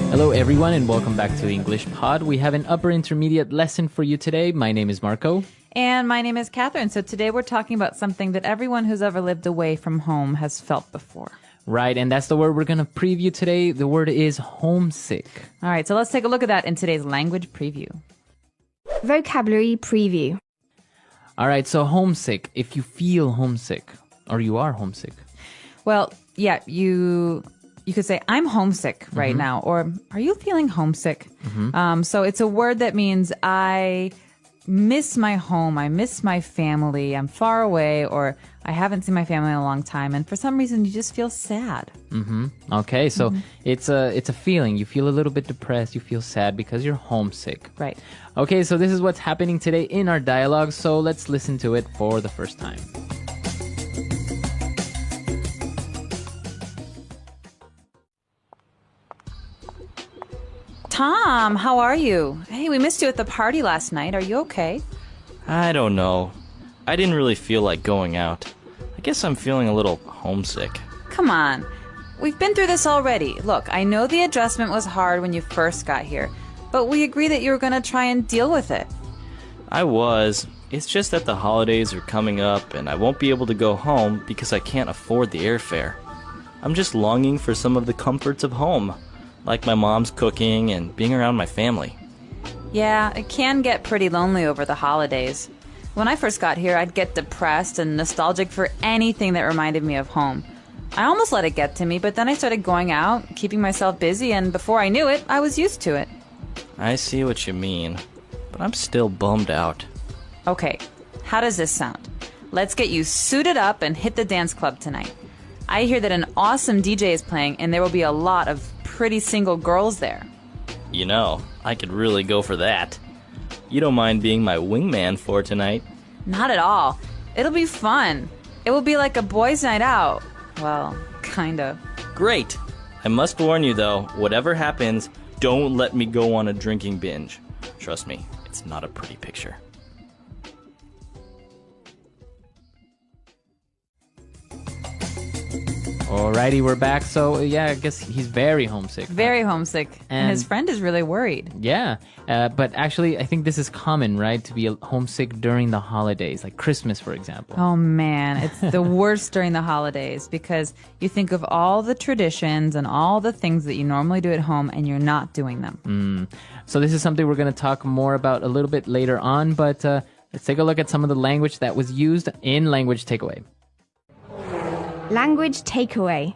Hello everyone and welcome back to English Pod. We have an upper intermediate lesson for you today. My name is Marco. And my name is Catherine. So today we're talking about something that everyone who's ever lived away from home has felt before. Right, and that's the word we're going to preview today. The word is homesick. All right, so let's take a look at that in today's language preview. Vocabulary preview. All right, so homesick. If you feel homesick or you are homesick. Well, yeah, you could say, I'm homesick right now, or are you feeling homesick? So it's a word that means I miss my home, I miss my family, I'm far away, or I haven't seen my family in a long time, and for some reason you just feel sad. Okay, so it's a feeling. You feel a little bit depressed, you feel sad because you're homesick. Right. Okay, so this is what's happening today in our dialogue, so let's listen to it for the first time. Tom, how are you? Hey, we missed you at the party last night. Are you okay? I don't know. I didn't really feel like going out. I guess I'm feeling a little homesick. Come on. We've been through this already. Look, I know the adjustment was hard when you first got here, but we agree that you were going to try and deal with it. I was. It's just that the holidays are coming up and I won't be able to go home because I can't afford the airfare. I'm just longing for some of the comforts of home, like my mom's cooking and being around my family. Yeah, it can get pretty lonely over the holidays. When I first got here, I'd get depressed and nostalgic for anything that reminded me of home. I almost let it get to me, but then I started going out, keeping myself busy, and before I knew it, I was used to it. I see what you mean, but I'm still bummed out. Okay, how does this sound? Let's get you suited up and hit the dance club tonight. I hear that an awesome DJ is playing, and there will be a lot of pretty single girls there. You know, I could really go for that. You don't mind being my wingman for tonight? Not at all. It'll be fun. It will be like a boys' night out. Well, kind of. Great! I must warn you though, whatever happens, don't let me go on a drinking binge. Trust me, it's not a pretty picture. Alrighty, we're back. So, yeah, I guess he's very homesick. Very homesick. And his friend is really worried. Yeah, but actually, I think this is common, right? To be homesick during the holidays, like Christmas, for example. Oh, man. It's the worst during the holidays because you think of all the traditions and all the things that you normally do at home and you're not doing them. So this is something we're going to talk more about a little bit later on, but let's take a look at some of the language that was used in Language Takeaway. Language takeaway.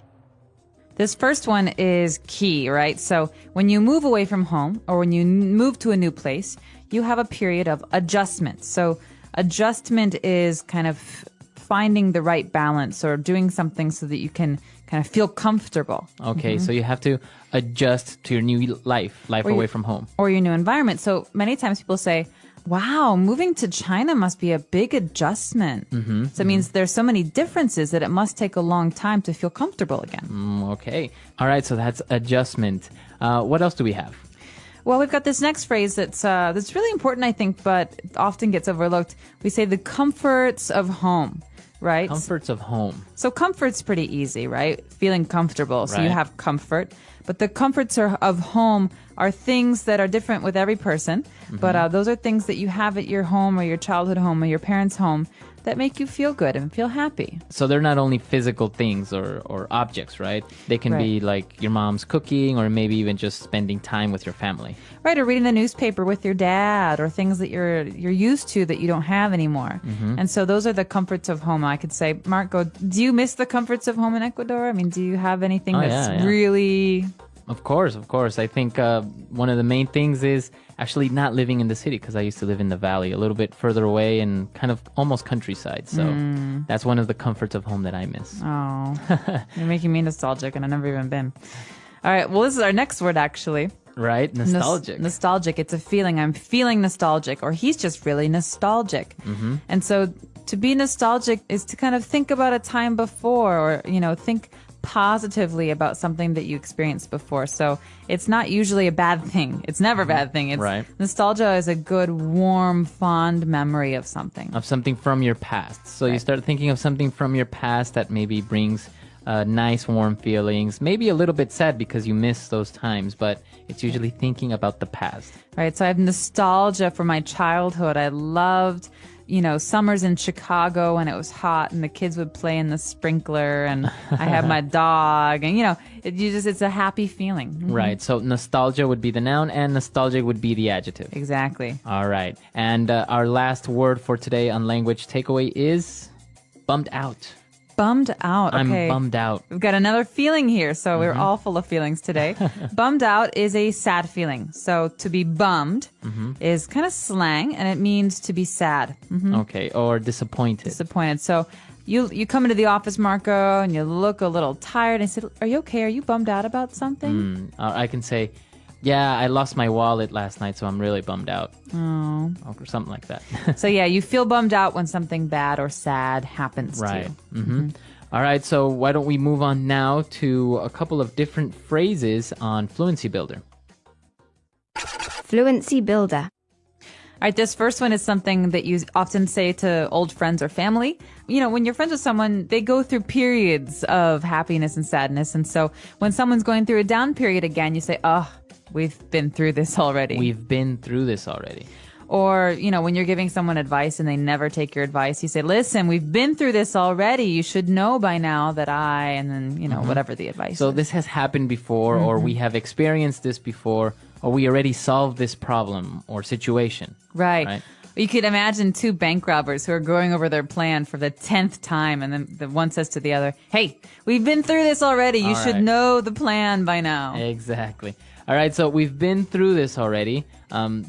This first one is key, right? So when you move away from home or when you move to a new place, you have a period of adjustment. So adjustment is kind of finding the right balance or doing something so that you can kind of feel comfortable. Okay, so you have to adjust to your new life away from home. Or your new environment. So many times people say, wow, moving to China must be a big adjustment. So it means there's so many differences that it must take a long time to feel comfortable again. Okay. All right, so that's adjustment. What else do we have? Well, we've got this next phrase that's really important, I think, but often gets overlooked. We say the comforts of home, right? Comforts of home. So comfort's pretty easy, right? Feeling comfortable. So you Right. have comfort. But the comforts of home are things that are different with every person. But those are things that you have at your home or your childhood home or your parents' home that make you feel good and feel happy. So they're not only physical things or objects, right? They can be like your mom's cooking or maybe even just spending time with your family. Right, or reading the newspaper with your dad or things that you're used to that you don't have anymore. And so those are the comforts of home. I could say, Marco, do you miss the comforts of home in Ecuador? I mean, do you have anything that's really... Of course. I think one of the main things is actually not living in the city because I used to live in the valley a little bit further away and kind of almost countryside. So that's one of the comforts of home that I miss. Oh, you're making me nostalgic and I've never even been. All right, well, this is our next word, actually. Right? Nostalgic. Nostalgic. It's a feeling. I'm feeling nostalgic, or he's just really nostalgic. And so to be nostalgic is to kind of think about a time before, or, think positively about something that you experienced before. So it's not usually a bad thing. It's never a bad thing. It's, Right. Nostalgia is a good, warm, fond memory of something. Of something from your past. So you start thinking of something from your past that maybe brings nice, warm feelings. Maybe a little bit sad because you miss those times, but it's usually thinking about the past. Right. So I have nostalgia for my childhood. I loved, summers in Chicago when it was hot and the kids would play in the sprinkler and I had my dog and, it's a happy feeling. Mhm. Right. So nostalgia would be the noun and nostalgic would be the adjective. Exactly. All right. And our last word for today on language takeaway is bummed out. Bummed out. Okay. I'm bummed out. We've got another feeling here, so we're all full of feelings today. Bummed out is a sad feeling. So to be bummed is kind of slang, and it means to be sad. Okay. Or disappointed. Disappointed. So you come into the office, Marco, and you look a little tired. And I said, "Are you okay? Are you bummed out about something?" I can say, yeah, I lost my wallet last night, so I'm really bummed out. Oh. Or something like that. So yeah, you feel bummed out when something bad or sad happens Right. to you. All right, so why don't we move on now to a couple of different phrases on Fluency Builder. Fluency builder. All right, this first one is something that you often say to old friends or family. When you're friends with someone, they go through periods of happiness and sadness. And so when someone's going through a down period again, you say, "Oh, we've been through this already." We've been through this already. Or, when you're giving someone advice and they never take your advice, you say, "Listen, we've been through this already. You should know by now that and then, whatever the advice So is. this has happened before, or we have experienced this before, or we already solved this problem or situation. Right. You could imagine two bank robbers who are going over their plan for the 10th time, and then the one says to the other, "Hey, we've been through this already. You All should right. know the plan by now." Exactly. All right, so we've been through this already.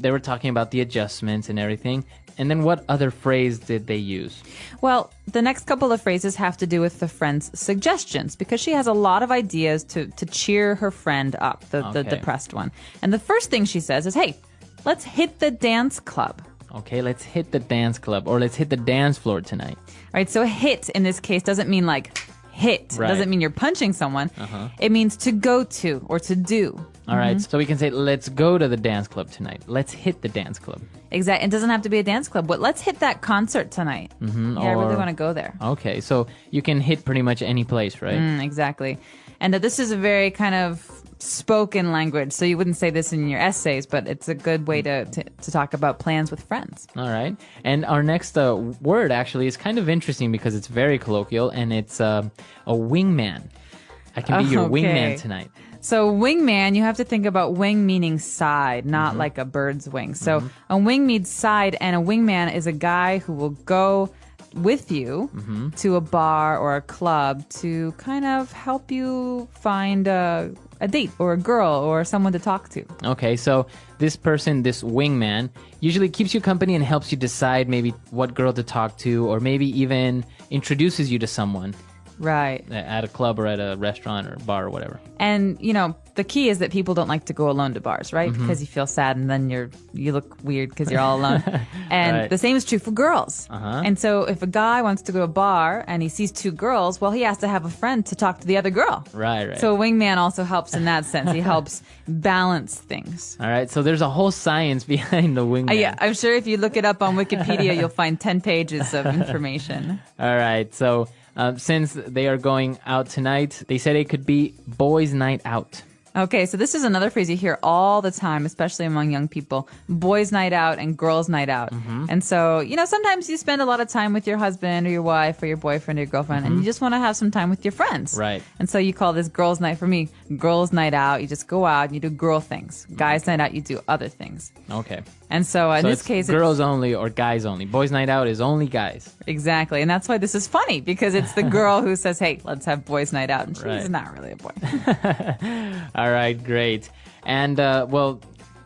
They were talking about the adjustments and everything. And then what other phrase did they use? Well, the next couple of phrases have to do with the friend's suggestions because she has a lot of ideas to cheer her friend up, the Okay. depressed one. And the first thing she says is, "Hey, let's hit the dance club." Okay, let's hit the dance club, or let's hit the dance floor tonight. All right, so hit in this case doesn't mean like hit. Right. It doesn't mean you're punching someone. It means to go to or to do. All right, so we can say, let's go to the dance club tonight. Let's hit the dance club. Exactly. It doesn't have to be a dance club, but let's hit that concert tonight. Yeah, I really or- want to go there. Okay, so you can hit pretty much any place, right? Exactly. And this is a very kind of spoken language, so you wouldn't say this in your essays, but it's a good way to talk about plans with friends. All right. And our next word actually is kind of interesting because it's very colloquial, and it's a wingman. I can be your Okay. wingman tonight. So wingman, you have to think about wing meaning side, not like a bird's wing. So a wing means side, and a wingman is a guy who will go with you to a bar or a club to kind of help you find a date or a girl or someone to talk to. Okay, so this person, this wingman, usually keeps you company and helps you decide maybe what girl to talk to, or maybe even introduces you to someone Right. at a club or at a restaurant or bar or whatever. And, the key is that people don't like to go alone to bars, right? Because you feel sad and then you look weird because you're all alone. And Right. the same is true for girls. And so if a guy wants to go to a bar and he sees two girls, well, he has to have a friend to talk to the other girl. Right. So a wingman also helps in that sense. He helps balance things. All right, so there's a whole science behind the wingman. Yeah, I'm sure if you look it up on Wikipedia, you'll find 10 pages of information. All right, so since they are going out tonight, they said it could be boys' night out. Okay, so this is another phrase you hear all the time, especially among young people. Boys' night out and girls' night out. And so, sometimes you spend a lot of time with your husband or your wife or your boyfriend or your girlfriend, and you just want to have some time with your friends. Right. And so you call this girls' night. For me, girls' night out, you just go out and you do girl things. Guys' night out, you do other things. Okay. And so in So this it's case, girls only or guys only. Boys' night out is only guys. exactly. And that's why this is funny, because it's the girl who says, "Hey, let's have boys' night out." And she's Right. not really a boy. All right, great. And,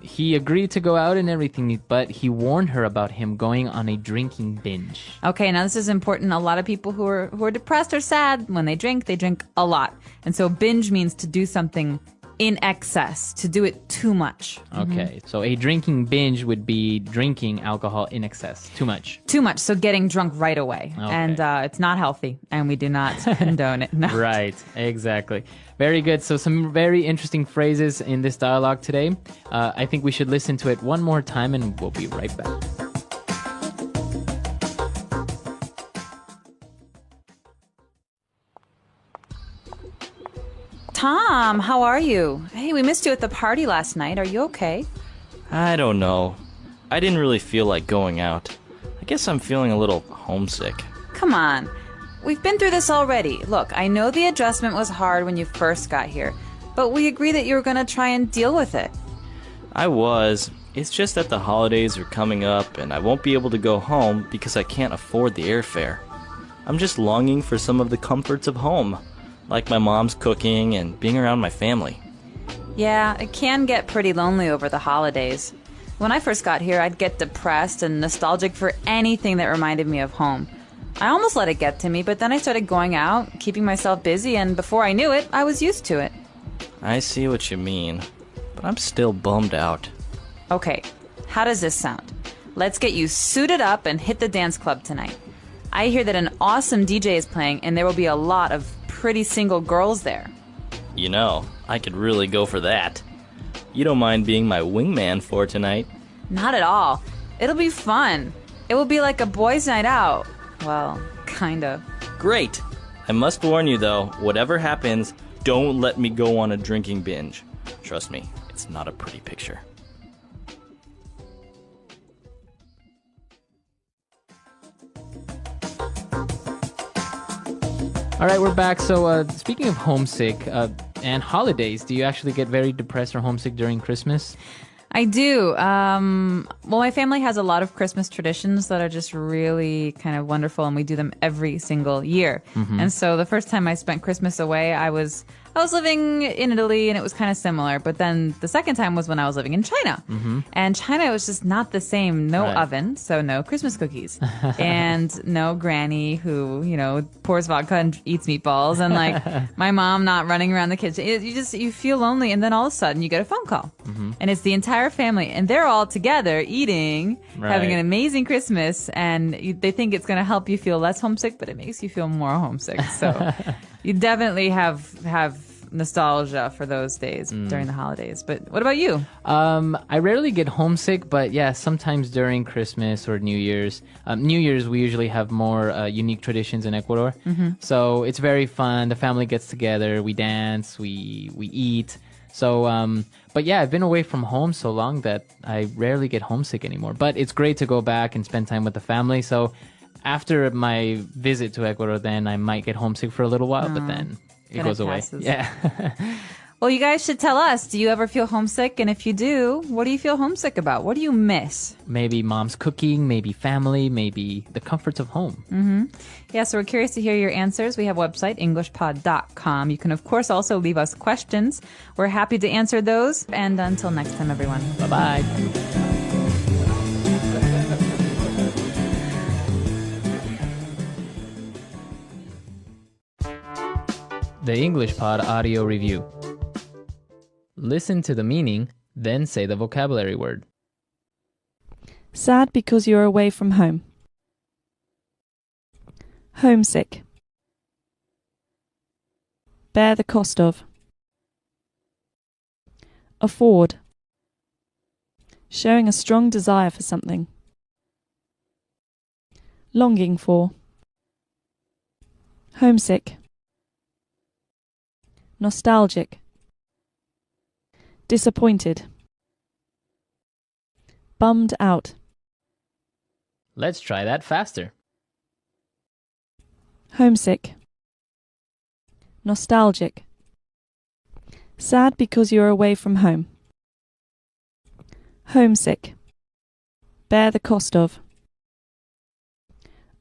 he agreed to go out and everything, but he warned her about him going on a drinking binge. Okay, now this is important. A lot of people who are depressed or sad, when they drink a lot. And so binge means to do something in excess, to do it too much. Okay, so a drinking binge would be drinking alcohol in excess, too much. Too much, so getting drunk right away. Okay. And it's not healthy, and we do not condone it. No. Right, exactly. Very good. So some very interesting phrases in this dialogue today. I think we should listen to it one more time and we'll be right back. Tom, how are you? Hey, we missed you at the party last night. Are you okay? I don't know. I didn't really feel like going out. I guess I'm feeling a little homesick. Come on. We've been through this already. Look, I know the adjustment was hard when you first got here, but we agreed that you were going to try and deal with it. I was. It's just that the holidays are coming up and I won't be able to go home because I can't afford the airfare. I'm just longing for some of the comforts of home, like my mom's cooking and being around my family. Yeah, it can get pretty lonely over the holidays. When I first got here, I'd get depressed and nostalgic for anything that reminded me of home. I almost let it get to me, but then I started going out, keeping myself busy, and before I knew it, I was used to it. I see what you mean, but I'm still bummed out. Okay, how does this sound? Let's get you suited up and hit the dance club tonight. I hear that an awesome DJ is playing, and there will be a lot of pretty single girls there. You know, I could really go for that. You don't mind being my wingman for tonight? Not at all. It'll be fun. It will be like a boys' night out. Well, kind of. Great! I must warn you though, whatever happens, don't let me go on a drinking binge. Trust me, it's not a pretty picture. All right, we're back. So speaking of homesick and holidays, do you actually get very depressed or homesick during Christmas? I do. Well, my family has a lot of Christmas traditions that are just really kind of wonderful, and we do them every single year. And so the first time I spent Christmas away, I was living in Italy, and it was kind of similar. But then the second time was when I was living in China. And China was just not the same. No Right. oven, so no Christmas cookies. And no granny who, pours vodka and eats meatballs. And like my mom not running around the kitchen. You feel lonely. And then all of a sudden you get a phone call. And it's the entire family. And they're all together eating, having an amazing Christmas. And they think it's going to help you feel less homesick, but it makes you feel more homesick. So you definitely have nostalgia for those days during the holidays. But what about you? I rarely get homesick, but yeah, sometimes during Christmas or New Year's. New Year's, we usually have more unique traditions in Ecuador. So it's very fun. The family gets together, we dance, we eat. So, but yeah, I've been away from home so long that I rarely get homesick anymore. But it's great to go back and spend time with the family. So after my visit to Ecuador, then I might get homesick for a little while, but then it goes away. passes. Yeah. Well, you guys should tell us. Do you ever feel homesick? And if you do, what do you feel homesick about? What do you miss? Maybe mom's cooking, maybe family, maybe the comforts of home. Yeah, so we're curious to hear your answers. We have a website, englishpod.com. You can, of course, also leave us questions. We're happy to answer those. And until next time, everyone. Bye-bye. The English Pod Audio Review. Listen to the meaning, then say the vocabulary word. Sad because you're away from home. Homesick. Bear the cost of. Afford. Showing a strong desire for something. Longing for. Homesick. Nostalgic. Disappointed. Bummed out. Let's try that faster. Homesick. Nostalgic. Sad because you're away from home. Homesick. Bear the cost of.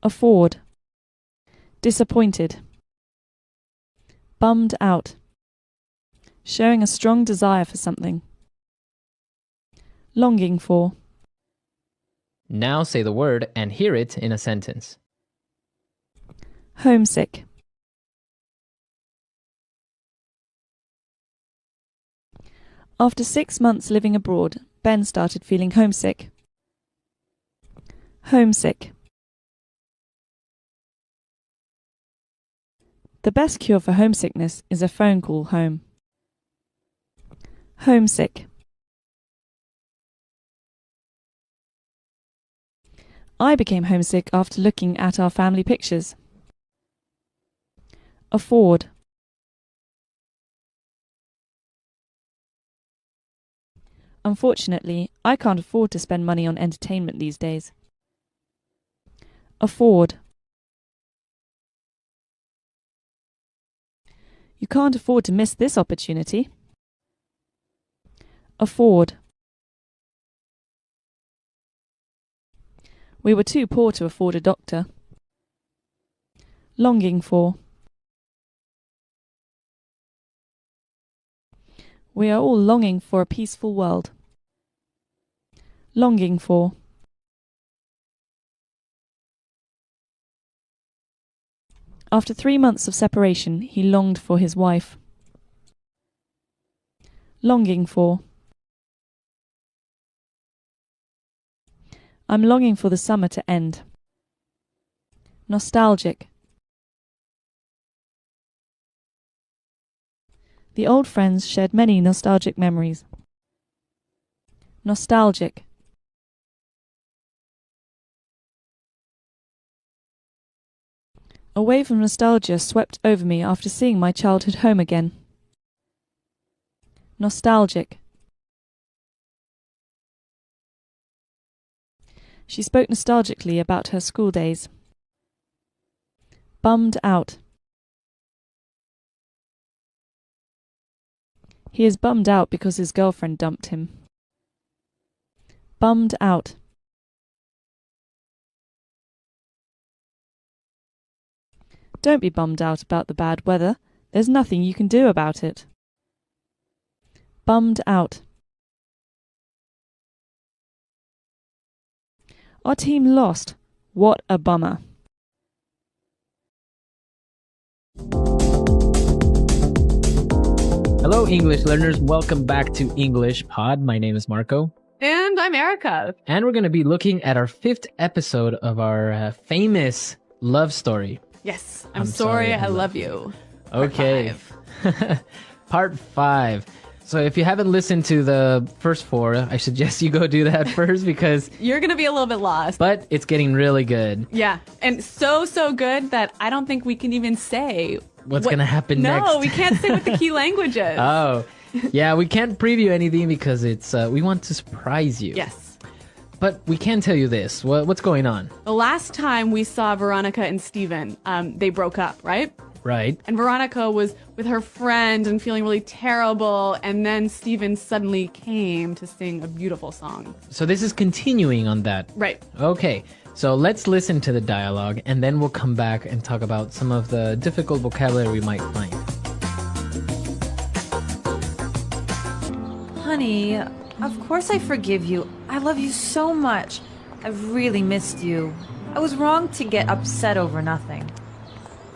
Afford. Disappointed. Bummed out. Showing a strong desire for something. Longing for. Now say the word and hear it in a sentence. Homesick. After 6 months living abroad, Ben started feeling homesick. Homesick. The best cure for homesickness is a phone call home. Homesick. I became homesick after looking at our family pictures. Afford. Unfortunately, I can't afford to spend money on entertainment these days. Afford. You can't afford to miss this opportunity. Afford. We were too poor to afford a doctor. Longing for. We are all longing for a peaceful world. Longing for. After 3 months of separation, he longed for his wife. Longing for. I'm longing for the summer to end. Nostalgic. The old friends shared many nostalgic memories. Nostalgic. A wave of nostalgia swept over me after seeing my childhood home again. Nostalgic. She spoke nostalgically about her school days. Bummed out. He is bummed out because his girlfriend dumped him. Bummed out. Don't be bummed out about the bad weather. There's nothing you can do about it. Bummed out. Our team lost. What a bummer. Hello, English learners. Welcome back to English Pod. My name is Marco. And I'm Erica. And we're going to be looking at our 5th episode of our famous love story. Yes, I'm sorry, I love you. Okay. Part 5. So if you haven't listened to the first 4, I suggest you go do that first because You're going to be a little bit lost. But it's getting really good. Yeah, and so good that I don't think we can even say What's going to happen next. No, we can't say what the key language is. Oh, yeah, we can't preview anything because it's we want to surprise you. Yes. But we can tell you this. What's going on? The last time we saw Veronica and Steven, they broke up, right? Right. And Veronica was with her friend and feeling really terrible, and then Steven suddenly came to sing a beautiful song. So this is continuing on that. Right. Okay. So let's listen to the dialogue, and then we'll come back and talk about some of the difficult vocabulary we might find. Honey, of course I forgive you. I love you so much. I've really missed you. I was wrong to get upset over nothing.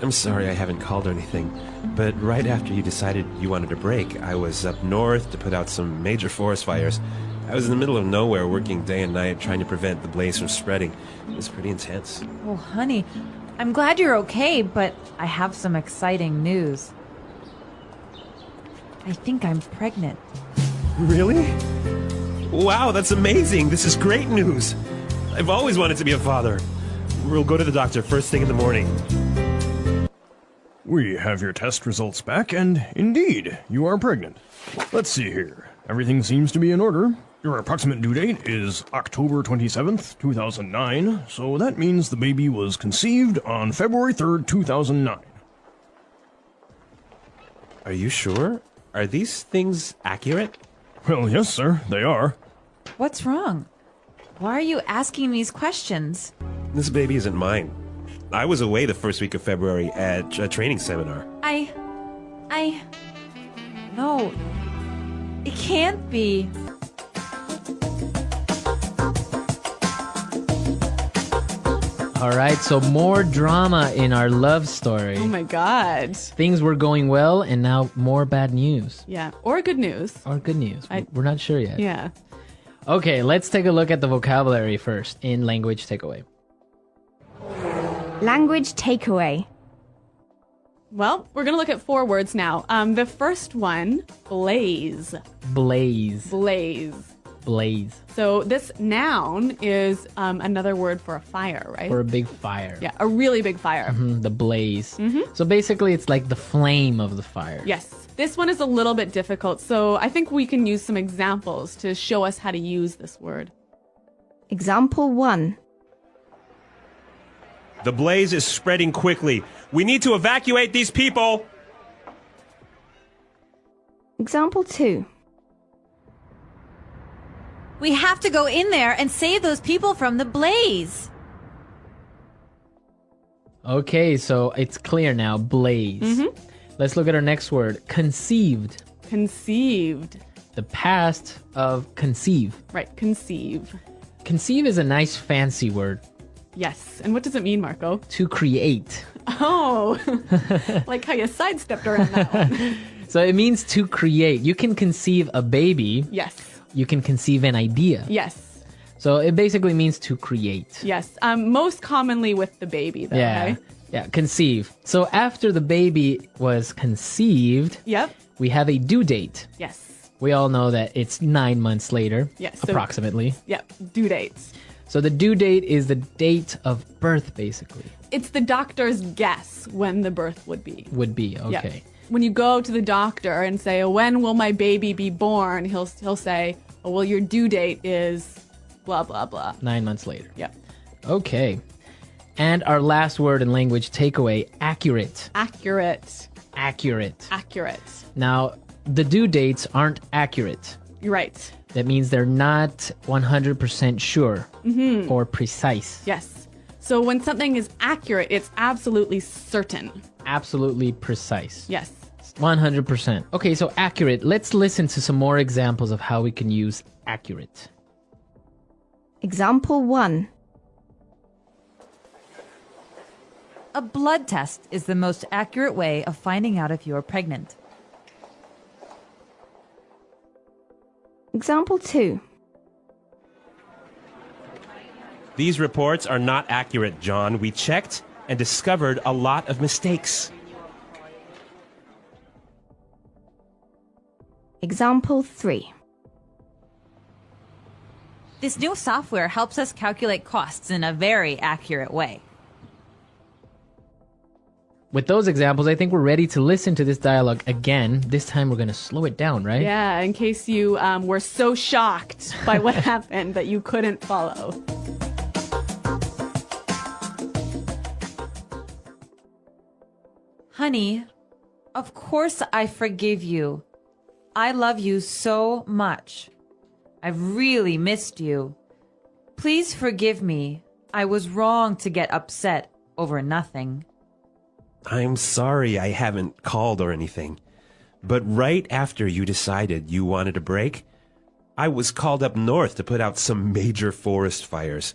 I'm sorry I haven't called or anything, but right after you decided you wanted a break, I was up north to put out some major forest fires. I was in the middle of nowhere working day and night trying to prevent the blaze from spreading. It was pretty intense. Oh, honey, I'm glad you're okay, but I have some exciting news. I think I'm pregnant. Really? Wow, that's amazing! This is great news! I've always wanted to be a father. We'll go to the doctor first thing in the morning. We have your test results back, and indeed, you are pregnant. Let's see here. Everything seems to be in order. Your approximate due date is October 27th, 2009, so that means the baby was conceived on February 3rd, 2009. Are you sure? Are these things accurate? Well, yes, sir, they are. What's wrong? Why are you asking these questions? This baby isn't mine. I was away the first week of February at a training seminar. No. It can't be. All right, so more drama in our love story. Oh my God. Things were going well, and now more bad news. Yeah. Or good news. Or good news. We're not sure yet. Yeah. Okay, let's take a look at the vocabulary first in language takeaway. Language takeaway. Well, we're going to look at 4 words now. The first one, blaze. Blaze. Blaze. Blaze. So this noun is another word for a fire, right? For a big fire. Yeah, a really big fire. The blaze. So basically, it's like the flame of the fire. Yes. This one is a little bit difficult, so I think we can use some examples to show us how to use this word. Example 1. The blaze is spreading quickly. We need to evacuate these people. Example 2. We have to go in there and save those people from the blaze. Okay, so it's clear now. Blaze. Let's look at our next word. Conceived. Conceived. The past of conceive. Right, conceive. Conceive is a nice fancy word. Yes. And what does it mean, Marco? To create. Oh, like how you sidestepped around that one. So it means to create. You can conceive a baby. Yes. You can conceive an idea. Yes. So it basically means to create. Yes. Most commonly with the baby, though. Yeah. Right? Yeah, conceive. So after the baby was conceived, Yep. we have a due date. Yes. We all know that it's 9 months later, Yes, so- approximately. Yep. Due dates. So the due date is the date of birth, basically. It's the doctor's guess when the birth would be. Would be, Yeah. okay. When you go to the doctor and say, when will my baby be born? He'll say, oh, well, your due date is blah, blah, blah. 9 months later. Yep. Okay. And our last word in language takeaway, accurate. Accurate. Accurate. Accurate. Now, the due dates aren't accurate. You're right. That means they're not 100% sure or precise. Yes. So when something is accurate, it's absolutely certain. Absolutely precise. Yes. 100%. Okay, so accurate. Let's listen to some more examples of how we can use accurate. Example 1. A blood test is the most accurate way of finding out if you're pregnant. Example 2. These reports are not accurate, John. We checked and discovered a lot of mistakes. Example 3. This new software helps us calculate costs in a very accurate way. With those examples, I think we're ready to listen to this dialogue again. This time we're going to slow it down, right? Yeah, in case you were so shocked by what happened that you couldn't follow. Honey, of course I forgive you. I love you so much. I've really missed you. Please forgive me. I was wrong to get upset over nothing. I'm sorry I haven't called or anything. But right after you decided you wanted a break, I was called up north to put out some major forest fires.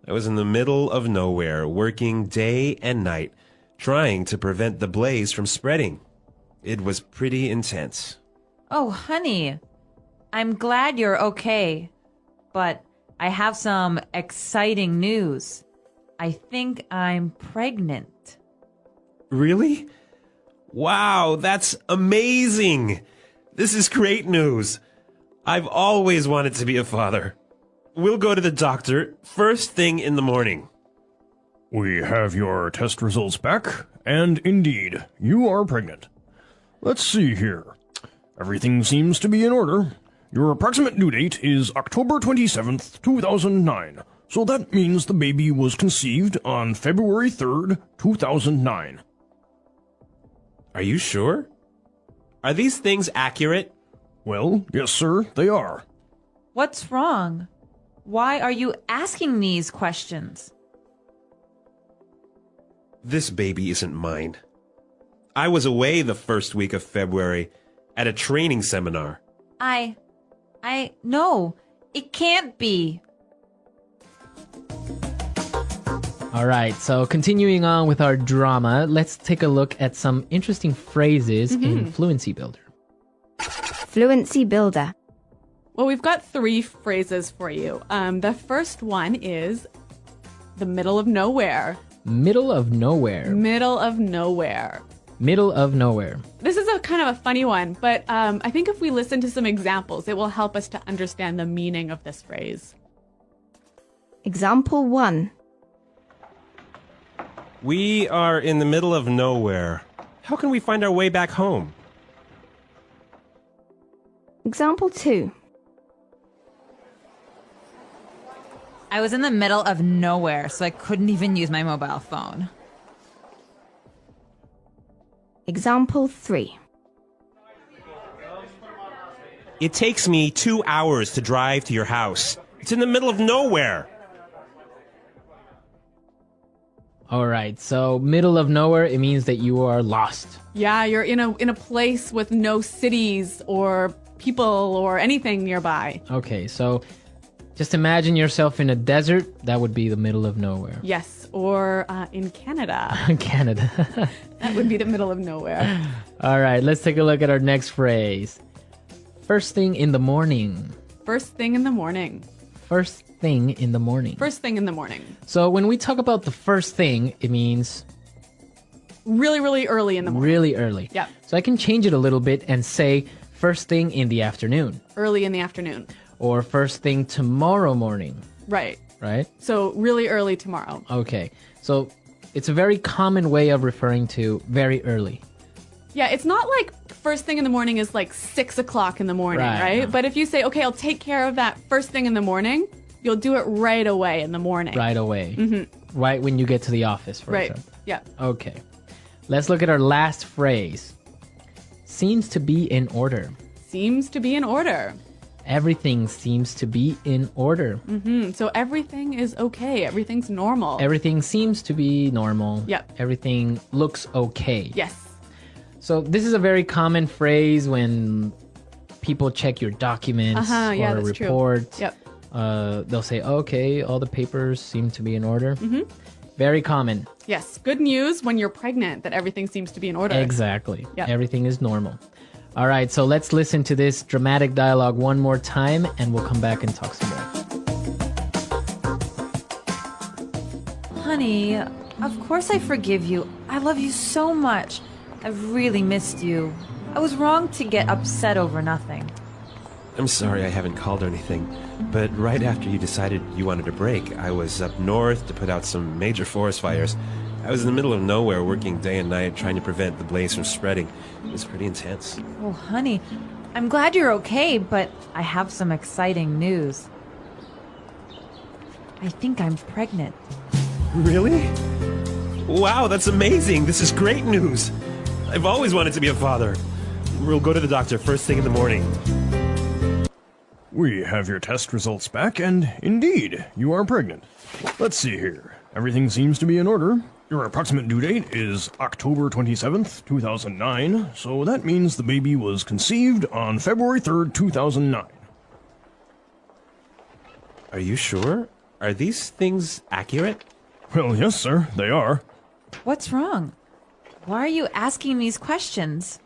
I was in the middle of nowhere, working day and night, trying to prevent the blaze from spreading. It was pretty intense. Oh, honey, I'm glad you're okay. But I have some exciting news. I think I'm pregnant. Really? Wow, that's amazing! This is great news. I've always wanted to be a father. We'll go to the doctor first thing in the morning. We have your test results back, and indeed, you are pregnant. Let's see here. Everything seems to be in order. Your approximate due date is October 27th, 2009. So that means the baby was conceived on February 3rd, 2009. Are you sure? Are these things accurate? Well, yes, sir, they are. What's wrong? Why are you asking these questions? This baby isn't mine. I was away the first week of February at a training seminar. No, it can't be. All right, so continuing on with our drama, let's take a look at some interesting phrases in Fluency Builder. Fluency Builder. Well, we've got 3 phrases for you. The first one is the middle of nowhere. Middle of nowhere. Middle of nowhere. Middle of nowhere. This is a kind of a funny one, but I think if we listen to some examples, it will help us to understand the meaning of this phrase. Example 1. We are in the middle of nowhere. How can we find our way back home? Example 2. I was in the middle of nowhere, so I couldn't even use my mobile phone. Example 3. It takes me 2 hours to drive to your house. It's in the middle of nowhere. All right, so middle of nowhere, it means that you are lost. Yeah, you're in a place with no cities or people or anything nearby. Okay, so just imagine yourself in a desert. That would be the middle of nowhere. Yes, or in Canada. Canada. That would be the middle of nowhere. All right, let's take a look at our next phrase. First thing in the morning. First thing in the morning. First thing in the morning. First thing in the morning. So when we talk about the first thing, it means Really, really early in the morning. really early. Yeah. So I can change it a little bit and say first thing in the afternoon Early in the afternoon. or first thing tomorrow morning, Right. right? So really early tomorrow. Okay. So it's a very common way of referring to very early. Yeah, it's not like first thing in the morning is like 6 o'clock in the morning, Right. right? But if you say, okay, I'll take care of that first thing in the morning, you'll do it right away in the morning. Right away. Right when you get to the office, for Right. example. Yeah. Okay. Let's look at our last phrase. Seems to be in order. Seems to be in order. Everything seems to be in order. So everything is okay. Everything's normal. Everything seems to be normal. Yep. Everything looks okay. Yes. So this is a very common phrase when people check your documents Yeah, or a that's report. true. Yep. They'll say, okay, all the papers seem to be in order. Very common. Yes. Good news when you're pregnant that everything seems to be in order. Exactly. Yep. Everything is normal. All right, so let's listen to this dramatic dialogue one more time, and we'll come back and talk some more. Honey, of course I forgive you. I love you so much. I've really missed you. I was wrong to get upset over nothing. I'm sorry I haven't called or anything, but right after you decided you wanted a break, I was up north to put out some major forest fires. I was in the middle of nowhere working day and night trying to prevent the blaze from spreading. It was pretty intense. Oh, honey, I'm glad you're okay, but I have some exciting news. I think I'm pregnant. Really? Wow, that's amazing. This is great news. I've always wanted to be a father. We'll go to the doctor first thing in the morning. We have your test results back, and indeed, you are pregnant. Let's see here. Everything seems to be in order. Your approximate due date is October 27th, 2009, so that means the baby was conceived on February 3rd, 2009. Are you sure? Are these things accurate? Well, yes, sir, they are. What's wrong? Why are you asking these questions?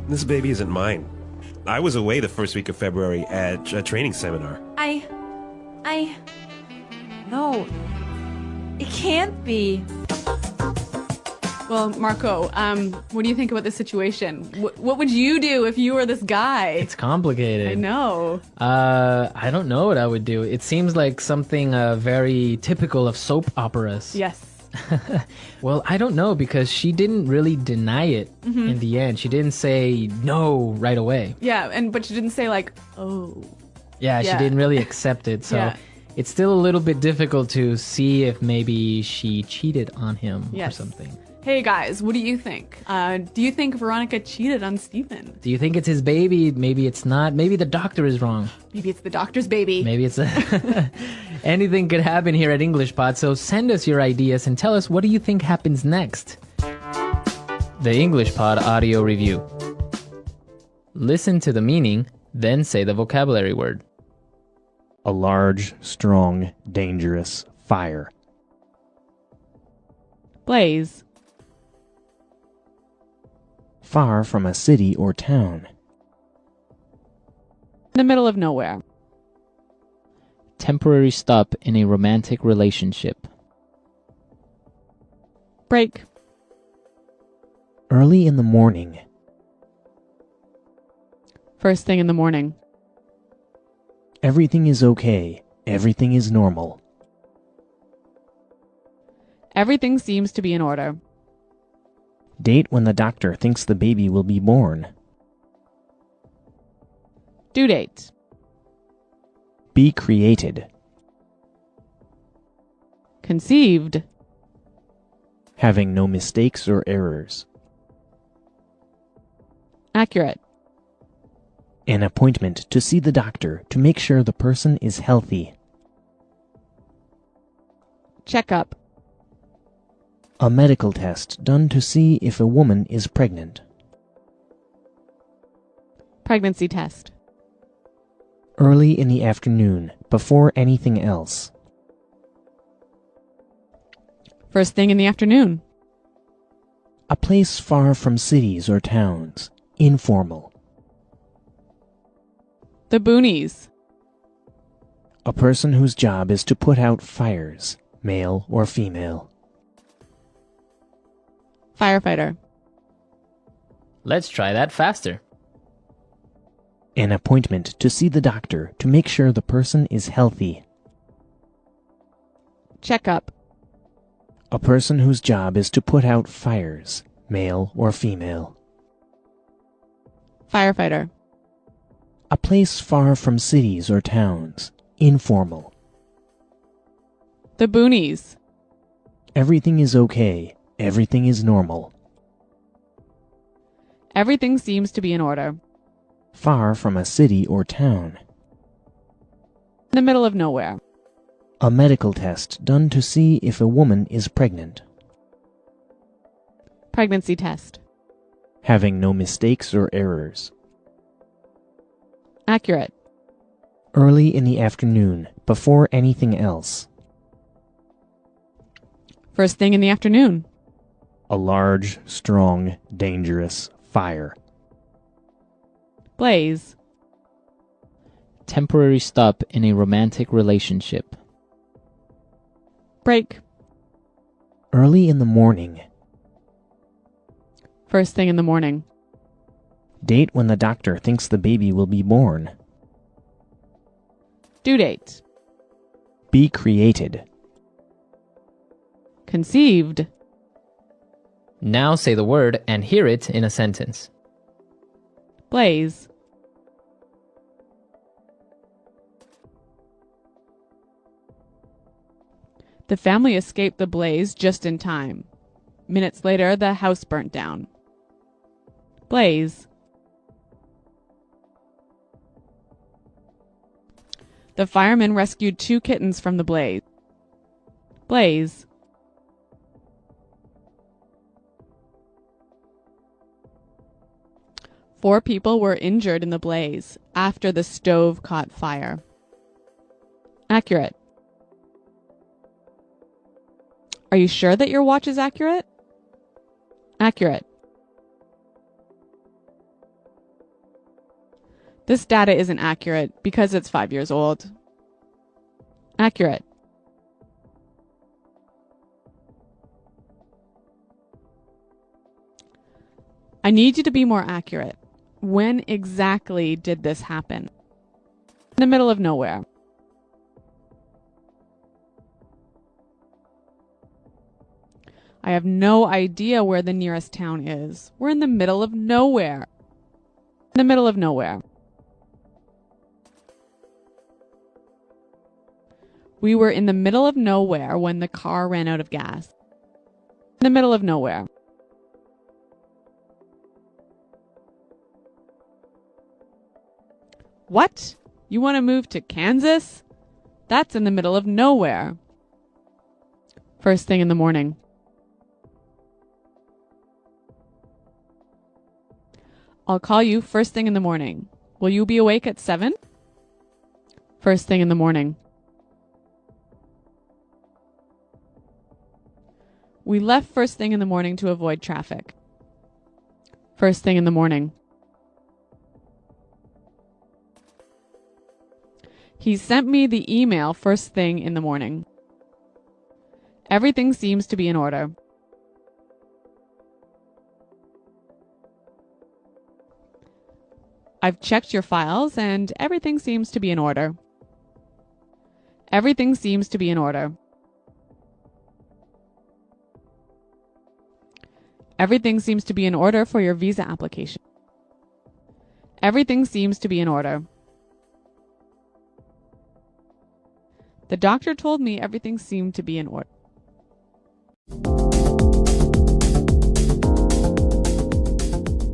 This baby isn't mine. I was away the first week of February at a training seminar. No. It can't be. Well, Marco, what do you think about this situation? What would you do if you were this guy? It's complicated. I know. I don't know what I would do. It seems like something very typical of soap operas. Yes. Well, I don't know because she didn't really deny it in the end. She didn't say no right away. Yeah, but you didn't say like, oh. Yeah, she Yeah. didn't really accept it. So Yeah. it's still a little bit difficult to see if maybe she cheated on him or Yes. something. Hey guys, what do you think? Do you think Veronica cheated on Stephen? Do you think it's his baby? Maybe it's not. Maybe the doctor is wrong. Maybe it's the doctor's baby. Maybe it's anything could happen here at English Pod. So send us your ideas and tell us, what do you think happens next? The English Pod audio review. Listen to the meaning, then say the vocabulary word. A large, strong, dangerous fire. Blaze. Far from a city or town. In the middle of nowhere. Temporary stop in a romantic relationship. Break. Early in the morning. First thing in the morning. Everything is okay. Everything is normal. Everything seems to be in order. Date when the doctor thinks the baby will be born. Due date. Be created. Conceived. Having no mistakes or errors. Accurate. An appointment to see the doctor to make sure the person is healthy. Checkup. A medical test done to see if a woman is pregnant. Pregnancy test. Early in the afternoon, before anything else. First thing in the afternoon. A place far from cities or towns. Informal. The boonies. A person whose job is to put out fires, male or female. Firefighter. Let's try that faster. An appointment to see the doctor to make sure the person is healthy. Checkup. A person whose job is to put out fires, male or female. Firefighter. A place far from cities or towns. Informal. The boonies. Everything is okay. Everything is normal. Everything seems to be in order. Far from a city or town. In the middle of nowhere. A medical test done to see if a woman is pregnant. Pregnancy test. Having no mistakes or errors. Accurate. Early in the afternoon, before anything else. First thing in the afternoon. A large, strong, dangerous fire. Blaze. Temporary stop in a romantic relationship. Break. Early in the morning. First thing in the morning. Date when the doctor thinks the baby will be born. Due date. Be created. Conceived. Now say the word and hear it in a sentence. Blaze. The family escaped the blaze just in time. Minutes later, the house burnt down. Blaze. The firemen rescued 2 kittens from the blaze. Blaze. Four people were injured in the blaze after the stove caught fire. Accurate. Are you sure that your watch is accurate? Accurate. This data isn't accurate because it's 5 years old. Accurate. I need you to be more accurate. When exactly did this happen? In the middle of nowhere. I have no idea where the nearest town is. We're in the middle of nowhere. In the middle of nowhere. We were in the middle of nowhere when the car ran out of gas. In the middle of nowhere. What? You want to move to Kansas? That's in the middle of nowhere. First thing in the morning. I'll call you first thing in the morning. Will you be awake at 7? First thing in the morning. We left first thing in the morning to avoid traffic. First thing in the morning. He sent me the email first thing in the morning. Everything seems to be in order. I've checked your files and everything seems to be in order. Everything seems to be in order. Everything seems to be in order for your visa application. Everything seems to be in order. The doctor told me everything seemed to be in order.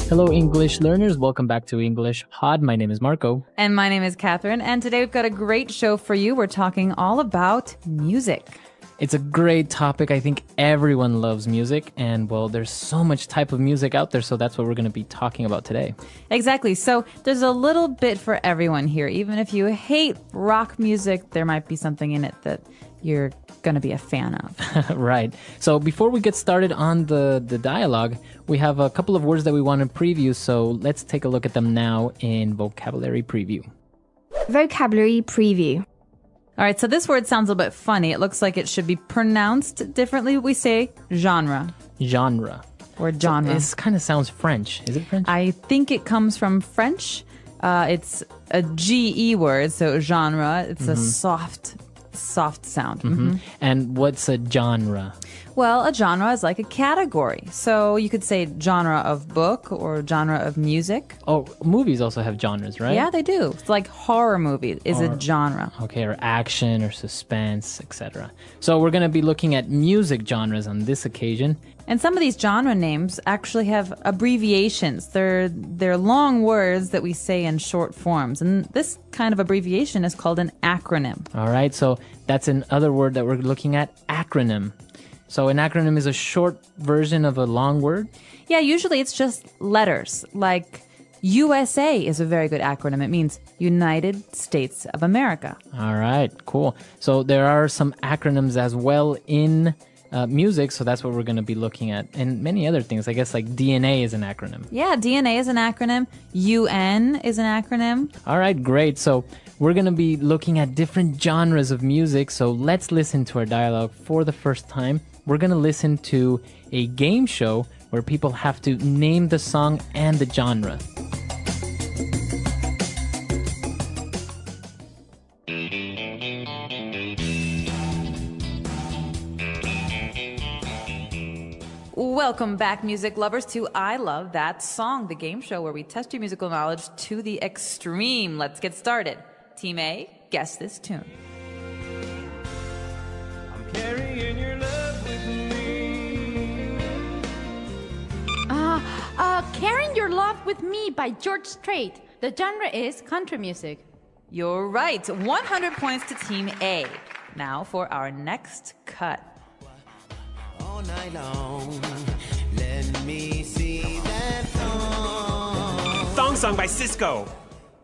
Hello, English learners. Welcome back to English Pod. My name is Marco. And my name is Catherine. And today we've got a great show for you. We're talking all about music. It's a great topic. I think everyone loves music. And, well, there's so much type of music out there. So that's what we're going to be talking about today. Exactly. So there's a little bit for everyone here. Even if you hate rock music, there might be something in it that you're going to be a fan of. Right. So before we get started on the dialogue, we have a couple of words that we want to preview. So let's take a look at them now in vocabulary preview. Vocabulary preview. All right, so this word sounds a little bit funny. It looks like it should be pronounced differently. We say genre. Genre. Or genre. So this kind of sounds French. Is it French? I think it comes from French. It's a GE word, so genre. It's a soft sound. And what's a genre? Well, a genre is like a category. So you could say genre of book or genre of music. Oh, movies also have genres, right? Yeah, they do. It's like horror movie is a genre. Okay, or action or suspense, etc. So we're going to be looking at music genres on this occasion. And some of these genre names actually have abbreviations. They're long words that we say in short forms. And this kind of abbreviation is called an acronym. All right, so that's another word that we're looking at, acronym. So an acronym is a short version of a long word? Yeah, usually it's just letters. Like USA is a very good acronym. It means United States of America. All right, cool. So there are some acronyms as well in music, so that's what we're going to be looking at. And many other things, I guess, like DNA is an acronym. Yeah, DNA is an acronym. UN is an acronym. All right, great. So we're going to be looking at different genres of music. So let's listen to our dialogue for the first time. We're going to listen to a game show where people have to name the song and the genre. Welcome back, music lovers, to I Love That Song, the game show where we test your musical knowledge to the extreme. Let's get started. Team A, guess this tune. I'm carrying your love with me. Carrying Your Love with Me by George Strait. The genre is country music. You're right. 100 points to Team A. Now for our next cut. All night long, let me see that thong. Song by Cisco.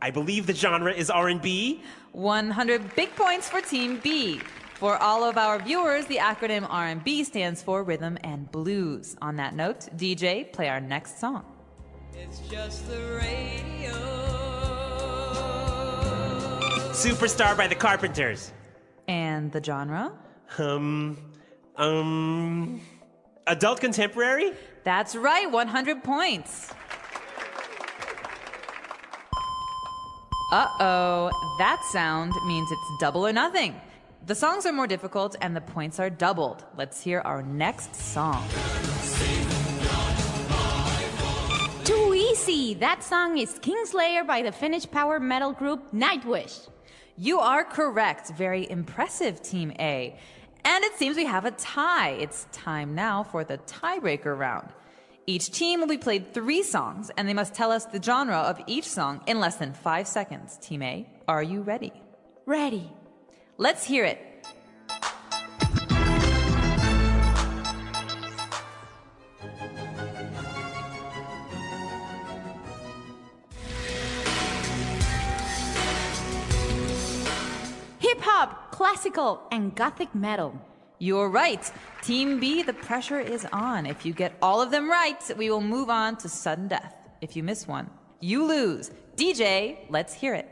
I believe the genre is R&B. 100 big points for Team B. For all of our viewers, the acronym R&B stands for Rhythm and Blues. On that note, DJ, play our next song. It's just the radio. Superstar by the Carpenters. And the genre? Adult contemporary? That's right, 100 points. Uh-oh, that sound means it's double or nothing. The songs are more difficult and the points are doubled. Let's hear our next song. Too easy. That song is Kingslayer by the Finnish power metal group Nightwish. You are correct. Very impressive, Team A. And it seems we have a tie. It's time now for the tiebreaker round. Each team will be played 3 songs, and they must tell us the genre of each song in less than 5 seconds. Team A, are you ready? Ready. Let's hear it. hop, classical, and gothic metal. You're right. Team B, the pressure is on. If you get all of them right, we will move on to sudden death. If you miss one, you lose. DJ, let's hear it.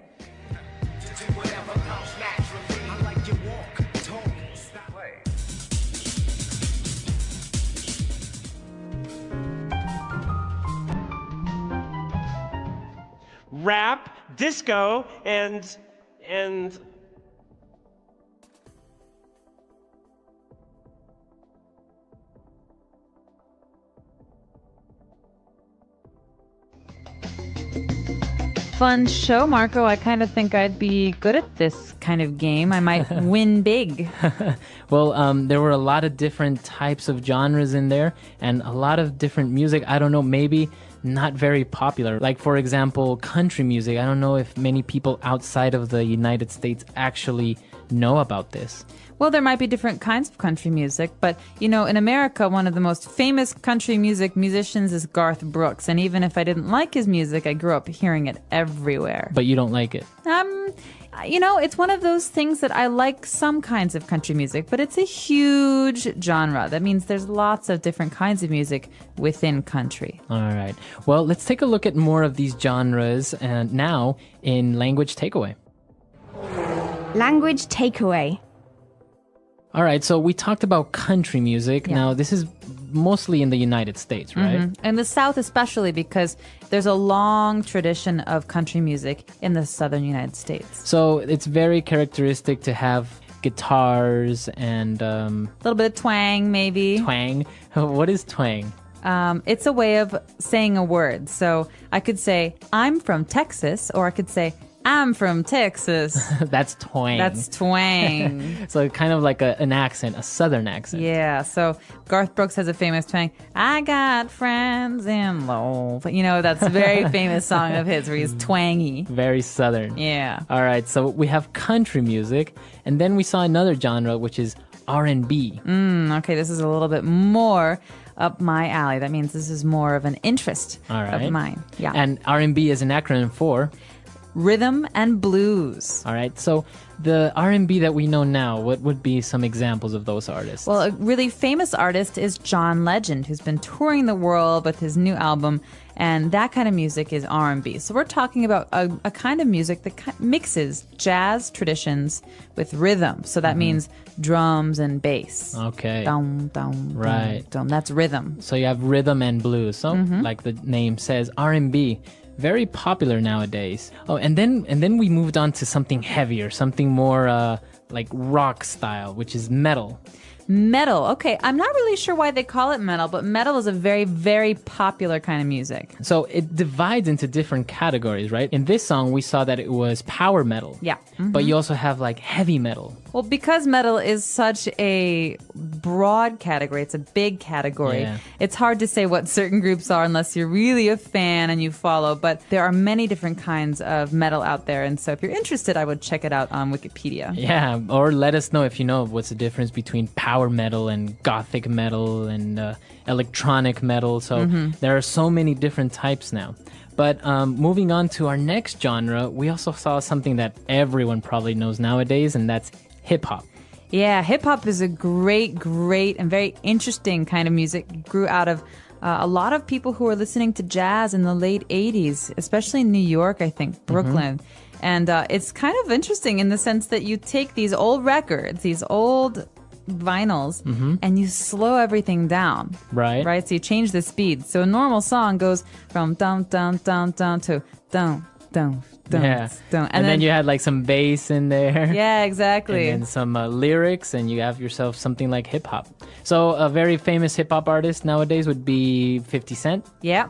Rap, disco, and Fun show, Marco. I kind of think I'd be good at this kind of game. I might win big. Well, there were a lot of different types of genres in there and a lot of different music. I don't know, maybe not very popular. Like, for example, country music. I don't know if many people outside of the United States actually know about this. Well, there might be different kinds of country music, but, you know, in America, one of the most famous country music musicians is Garth Brooks. And even if I didn't like his music, I grew up hearing it everywhere. But you don't like it? You know, it's one of those things that I like some kinds of country music, but it's a huge genre. That means there's lots of different kinds of music within country. All right. Well, let's take a look at more of these genres and now in Language Takeaway. Language takeaway. All right, so we talked about country music. Yeah. Now, this is mostly in the United States, right? In the South especially, because there's a long tradition of country music in the southern United States. So it's very characteristic to have guitars and... A little bit of twang, maybe. Twang? What is twang? It's a way of saying a word. So I could say, I'm from Texas, or I could say, I'm from Texas. That's twang. That's twang. So kind of like an accent, a southern accent. Yeah, so Garth Brooks has a famous twang. I got friends in love. You know, that's a very famous song of his where he's twangy. Very southern. Yeah. All right, so we have country music, and then we saw another genre, which is R&B. Okay, this is a little bit more up my alley. That means this is more of an interest of mine. Yeah. And R&B is an acronym for... Rhythm and blues. All right. So the R&B that we know now, what would be some examples of those artists? Well, a really famous artist is John Legend, who's been touring the world with his new album, and that kind of music is R&B. So we're talking about a kind of music that mixes jazz traditions with rhythm. So that means drums and bass. Okay. Dum, dum, right. dum, dum. That's rhythm. So you have rhythm and blues. So like the name says, R&B. Very popular nowadays. Oh, and then we moved on to something heavier, something more like rock style, which is metal. Metal. Okay, I'm not really sure why they call it metal, but metal is a very, very popular kind of music. So it divides into different categories, right? In this song, we saw that it was power metal. Yeah. But you also have like heavy metal. Well, because metal is such a broad category, it's a big category, Yeah. it's hard to say what certain groups are unless you're really a fan and you follow. But there are many different kinds of metal out there. And so if you're interested, I would check it out on Wikipedia. Yeah, or let us know if you know what's the difference between power metal and gothic metal and electronic metal. So there are so many different types now. But moving on to our next genre, we also saw something that everyone probably knows nowadays, and that's hip-hop. Yeah, hip-hop is a great, great, and very interesting kind of music. It grew out of a lot of people who were listening to jazz in the late 80s, especially in New York, I think, Brooklyn. And it's kind of interesting in the sense that you take these old records, these old vinyls, and you slow everything down. Right. So you change the speed. So a normal song goes from dum, dum, dum, dum to dum, dum, dum, Yeah. dum. And then you had like some bass in there. Yeah, exactly. And then some lyrics, and you have yourself something like hip-hop. So a very famous hip-hop artist nowadays would be 50 Cent. Yeah.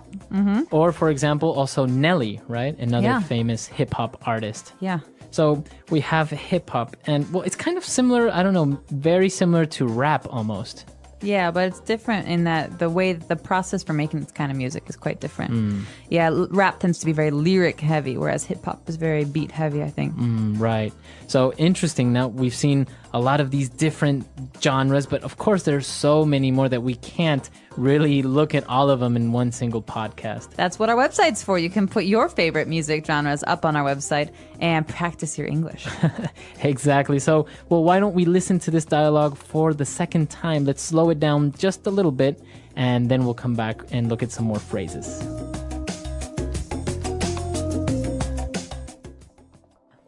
Or, for example, also Nelly, right? Another Yeah. famous hip-hop artist. Yeah. So we have hip-hop, and, well, it's kind of similar, I don't know, very similar to rap almost. Yeah, but it's different in that the way the process for making this kind of music is quite different. Yeah, rap tends to be very lyric heavy, whereas hip hop is very beat heavy, I think. Right. So interesting. Now we've seen a lot of these different genres, but of course there's so many more that we can't really look at all of them in one single podcast. That's what our website's for. You can put your favorite music genres up on our website and practice your English. Exactly. So, well, why don't we listen to this dialogue for the second time? Let's slow it down just a little bit, and then we'll come back and look at some more phrases.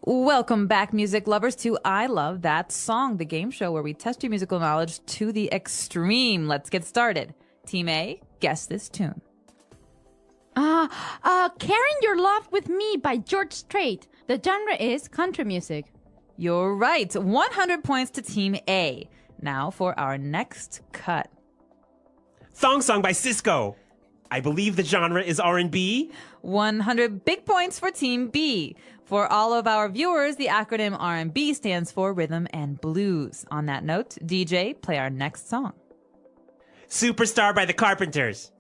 Welcome back, music lovers, to I Love That Song, the game show where we test your musical knowledge to the extreme. Let's get started. Team A, guess this tune. Carrying Your Love with Me by George Strait. The genre is country music. You're right. 100 points to Team A. Now for our next cut. Thong Song by Cisco. I believe the genre is R&B. 100 big points for Team B. For all of our viewers, the acronym R&B stands for Rhythm and Blues. On that note, DJ, play our next song. Superstar by the Carpenters.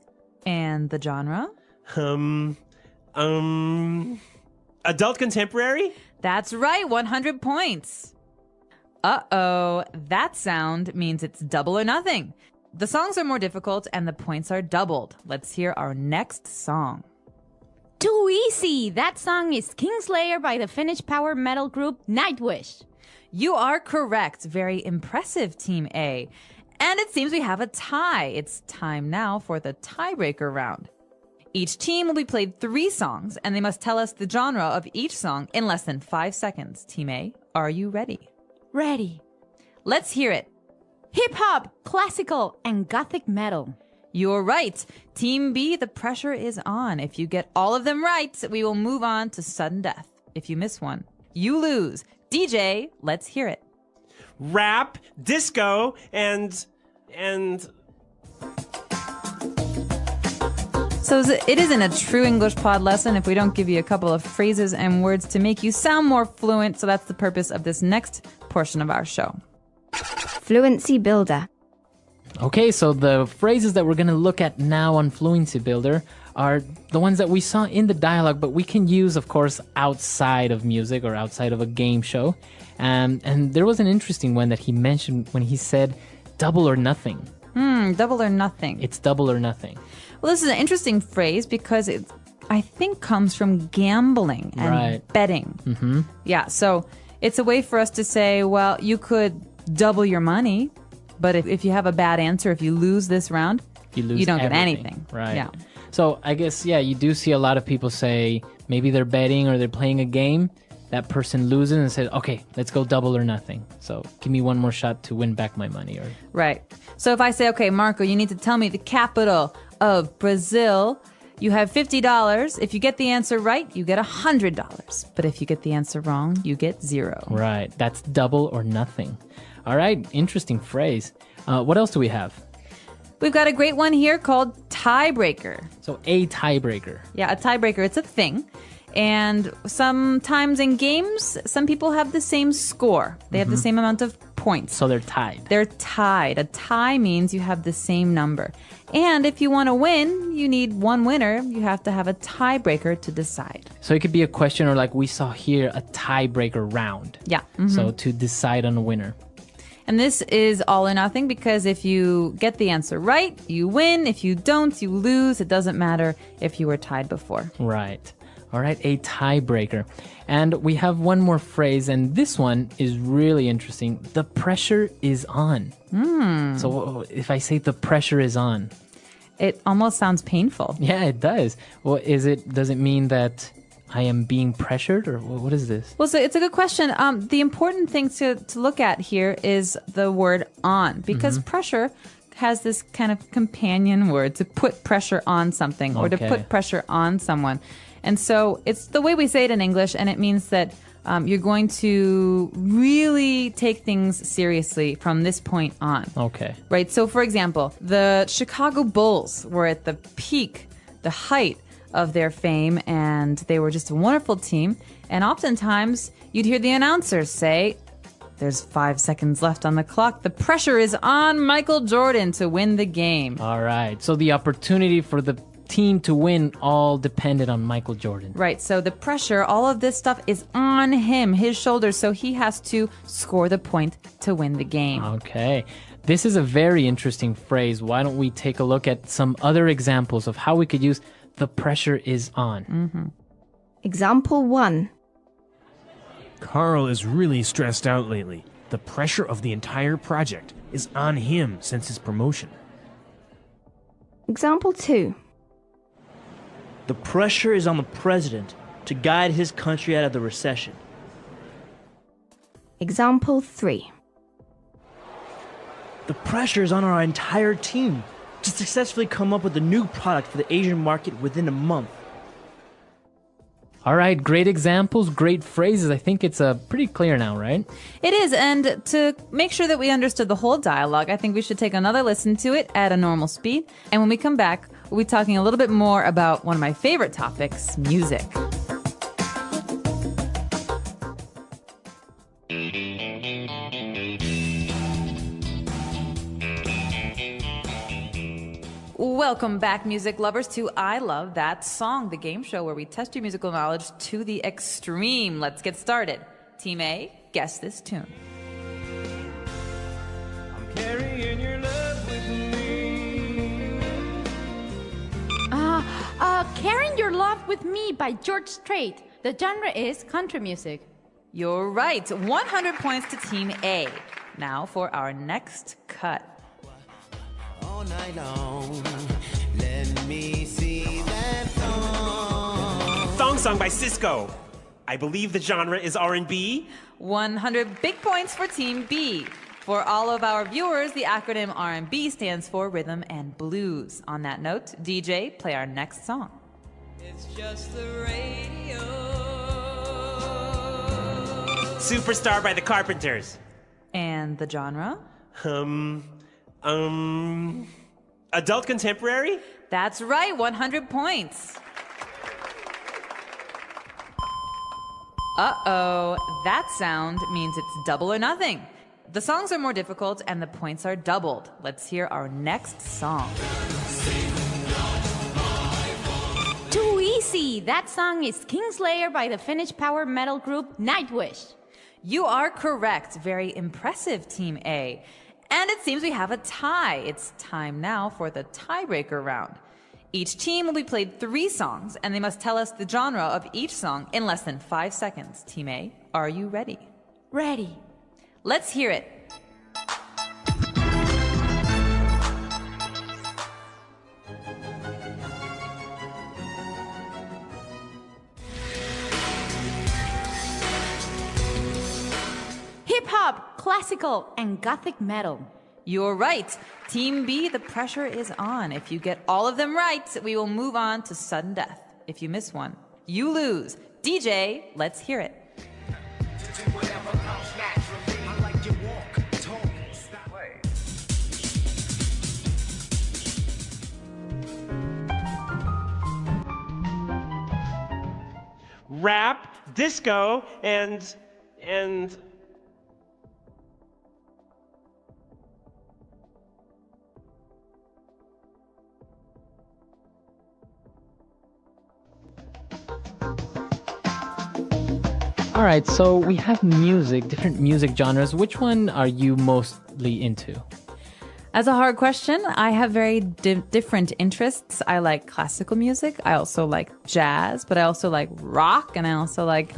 And the genre? Adult contemporary? That's right, 100 points. Uh-oh, that sound means it's double or nothing. The songs are more difficult and the points are doubled. Let's hear our next song. Too Easy. That song is Kingslayer by the Finnish power metal group Nightwish. You are correct. Very impressive, Team A. And it seems we have a tie. It's time now for the tiebreaker round. Each team will be played 3 songs, and they must tell us the genre of each song in less than 5 seconds. Team A, are you ready? Ready. Let's hear it. Hip-hop, classical, and gothic metal. You're right. Team B, the pressure is on. If you get all of them right, we will move on to sudden death. If you miss one, you lose. DJ, let's hear it. Rap, disco, and... So it isn't a true English pod lesson if we don't give you a couple of phrases and words to make you sound more fluent. So that's the purpose of this next portion of our show. Fluency Builder. Okay, so the phrases that we're going to look at now on Fluency Builder are the ones that we saw in the dialogue, but we can use, of course, outside of music or outside of a game show. And there was an interesting one that he mentioned when he said double or nothing. Double or nothing. It's double or nothing. Well, this is an interesting phrase because it, I think, comes from gambling and betting. Mm-hmm. Yeah, so it's a way for us to say, well, you could double your money, but if you have a bad answer, if you lose this round, you don't get anything. Right. Yeah. So I guess, yeah, you do see a lot of people say maybe they're betting or they're playing a game. That person loses and says, okay, let's go double or nothing. So give me one more shot to win back my money. Right. So if I say, okay, Marco, you need to tell me the capital of Brazil. You have $50. If you get the answer right, you get $100. But if you get the answer wrong, you get 0. Right. That's double or nothing. All right. Interesting phrase. What else do we have? We've got a great one here called tiebreaker. So a tiebreaker. Yeah, a tiebreaker. It's a thing. And sometimes in games, some people have the same score. They have the same amount of points. So they're tied. They're tied. A tie means you have the same number. And if you want to win, you need one winner. You have to have a tiebreaker to decide. So it could be a question, or like we saw here, a tiebreaker round. Yeah. So to decide on a winner. And this is all or nothing because if you get the answer right, you win. If you don't, you lose. It doesn't matter if you were tied before. Right. All right, a tiebreaker. And we have one more phrase, and this one is really interesting. The pressure is on. So if I say the pressure is on, it almost sounds painful. Yeah, it does. Well, does it mean that I am being pressured, or what is this? Well, so it's a good question. The important thing to look at here is the word on, because pressure has this kind of companion word to put pressure on something or to put pressure on someone. And so it's the way we say it in English, and it means that you're going to really take things seriously from this point on. Okay. Right? So, for example, the Chicago Bulls were at the peak, the height of their fame, and they were just a wonderful team. And oftentimes, you'd hear the announcers say, there's 5 seconds left on the clock. The pressure is on Michael Jordan to win the game. All right. So the opportunity for the team to win all depended on Michael Jordan. Right, so the pressure, all of this stuff is on him, his shoulders, so he has to score the point to win the game. Okay. This is a very interesting phrase. Why don't we take a look at some other examples of how we could use the pressure is on? Example 1. Carl is really stressed out lately. The pressure of the entire project is on him since his promotion. Example 2. The pressure is on the president to guide his country out of the recession. Example 3. The pressure is on our entire team to successfully come up with a new product for the Asian market within a month. All right, great examples, great phrases. I think it's pretty clear now, right? It is, and to make sure that we understood the whole dialogue, I think we should take another listen to it at a normal speed. And when we come back, we'll be talking a little bit more about one of my favorite topics, music. Welcome back, music lovers, to I Love That Song, the game show where we test your musical knowledge to the extreme. Let's get started. Team A, guess this tune. I'm carrying your love with me. Carrying Your Love With Me by George Strait. The genre is country music. You're right. 100 points to Team A. Now for our next cut. All night long, let me see that thong. Thong Song by Cisco. I believe the genre is R&B. 100 big points for Team B. For all of our viewers, the acronym R&B stands for Rhythm and Blues. On that note, DJ, play our next song. It's just the radio. Superstar by the Carpenters. And the genre? Adult contemporary? That's right, 100 points. Uh-oh, that sound means it's double or nothing. The songs are more difficult and the points are doubled. Let's hear our next song. Too easy. That song is Kingslayer by the Finnish power metal group Nightwish. You are correct. Very impressive, Team A. And it seems we have a tie. It's time now for the tiebreaker round. Each team will be played 3 songs, and they must tell us the genre of each song in less than 5 seconds. Team A, are you ready? Ready. Let's hear it. Hip-hop, classical, and gothic metal. You're right. Team B, the pressure is on. If you get all of them right, we will move on to sudden death. If you miss one, you lose. DJ, let's hear it. Rap, disco, and All right, so we have music, different music genres. Which one are you mostly into? As a hard question, I have very different interests. I like classical music. I also like jazz, but I also like rock, and I also like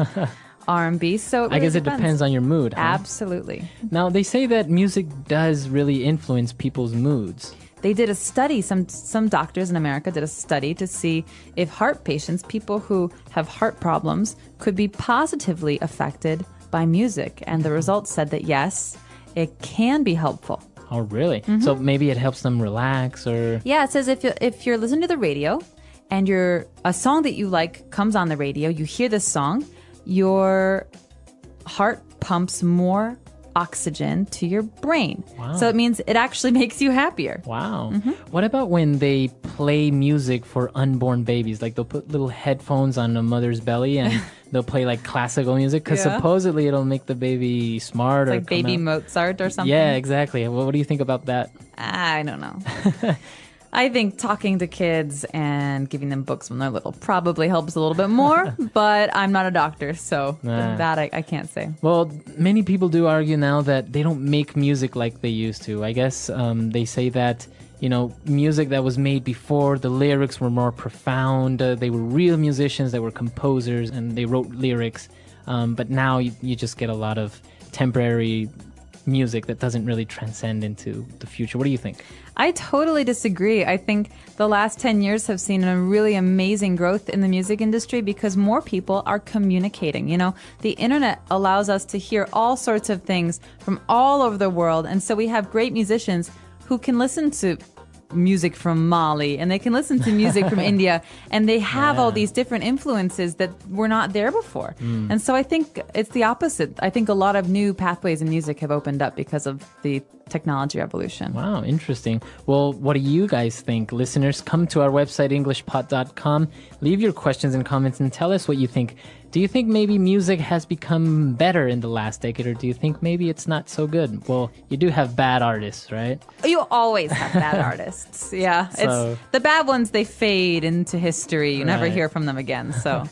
R&B. So it really I guess it depends on your mood, huh? Absolutely. Now, they say that music does really influence people's moods. They did a study, some doctors in America did a study to see if heart patients, people who have heart problems, could be positively affected by music. And the results said that yes, it can be helpful. Oh, really? Mm-hmm. So maybe it helps them relax or... Yeah, it says if you're listening to the radio and a song that you like comes on the radio, you hear this song, your heart pumps more oxygen to your brain. Wow. So it means it actually makes you happier. Wow. Mm-hmm. What about when they play music for unborn babies? Like they'll put little headphones on the mother's belly and they'll play like classical music because supposedly it'll make the baby smart. It's or like baby Mozart or something. Yeah, exactly. What do you think about that? I don't know. I think talking to kids and giving them books when they're little probably helps a little bit more, but I'm not a doctor, so that I can't say. Well, many people do argue now that they don't make music like they used to. I guess they say that, music that was made before, the lyrics were more profound. They were real musicians that were composers and they wrote lyrics. But now you just get a lot of temporary music that doesn't really transcend into the future. What do you think? I totally disagree. I think the last 10 years have seen a really amazing growth in the music industry because more people are communicating. The internet allows us to hear all sorts of things from all over the world. And so we have great musicians who can listen to music from Mali and they can listen to music from India, and they have all these different influences that were not there before. And so I think it's the opposite. I think a lot of new pathways in music have opened up because of the technology revolution. Wow, interesting. Well, what do you guys think? Listeners, come to our website, englishpod.com. Leave your questions and comments and tell us what you think. Do you think maybe music has become better in the last decade, or do you think maybe it's not so good? Well, you do have bad artists, right? You always have bad artists. Yeah. It's the bad ones, they fade into history. You never hear from them again. So